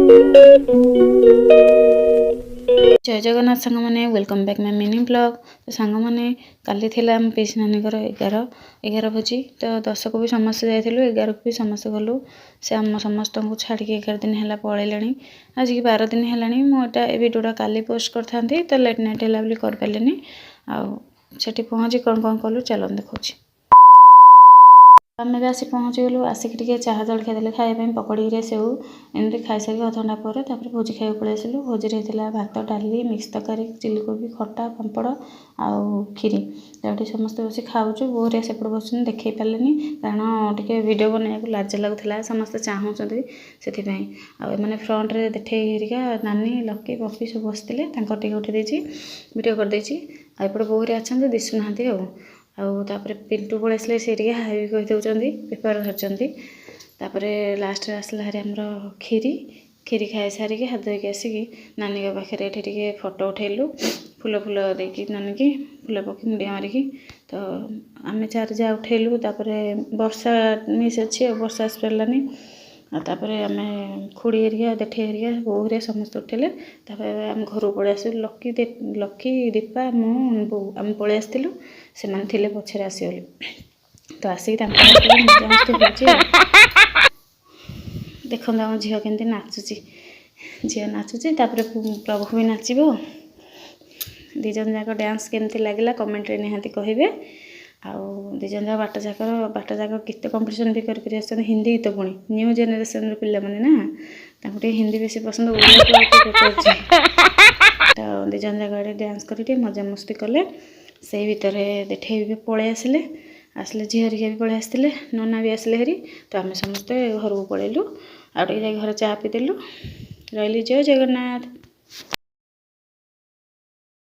जय जगन्नाथ सांग मैंने welcome back my mini blog. तो सांग मैंने काली थी आम पीसी नानी 11 भोजी तो 10 को भी समस्त जाइलु 11 को भी समस्त गलु से आम समस्त को छाड़ी 11 दिन है पलैले आज की 12 दिन है मुझे भिडियोटा काली पोस्ट करता तो लेट नाइट है बोली कर पारे आठी पहुँची कौन कौन कलु चलो देखा आम भी आसी पहुँचीगलु आसिक चाह जलखिया देले खाइबा पकड़ी सेऊ एमती खाई सारी अधघंटा पर भोजी खाई पलि आसिलु। भोजी होता भात डाली मिक्स तरकारी चिली कोबी खटा पापड़ आउ खीरी तो समस्त बस खाऊँ बोरिया सेपटे बस देखी पारे कारण टे भिड बनवाक लाज लगुला समस्ते चाहूँगी से मैंने फ्रंट्रे देखे हेरिका नानी लकी पपी सब बसते टे उठे भिड करदे आपटे बोरिया अच्छा दिशुना आउे पिंटू पलि आसे सी हाई भी कहीदे पेपर धरती लास्ट आसला हरी आमर खीरी खाई सारिकी हाथ धोक आसिक नानी पाखे ये फोटो उठेलु फूल फूल देकी नानी की फूल पकी मुंडिया मारिकी तो आम चार जा उठेलु वर्षा मिस अच्छी वर्षा आस पारानी आम खुड़ी एरिया देठे एरिया बो हरिया समस्त उठेले आम घर पलि आस लकी दीपा मु आम पलि आसलु से पछरे आसगले तो आसिक देखो आम झील के नाचुची झील नाचुची प्रभु भी नाचब दिजन जाक डांस केमती लगे कमेंट निहाती कहे आउ दिजन जाक बाट जाक गीत कंपटीशन भी कर हिंदी गीत पुणी न्यू जेनेरेशन पिला माने ना हिंदी बेसी पसंद तो दिजन जाक डांस कर मजा मस्ती कले से भितर देठे भी पलि आसिले झी हरिका भी पलि आसते नना भी आसिले हेरी तो आम समस्ते घर को पलैलु आगे घर चा पीदेलु रही जय जगन्नाथ।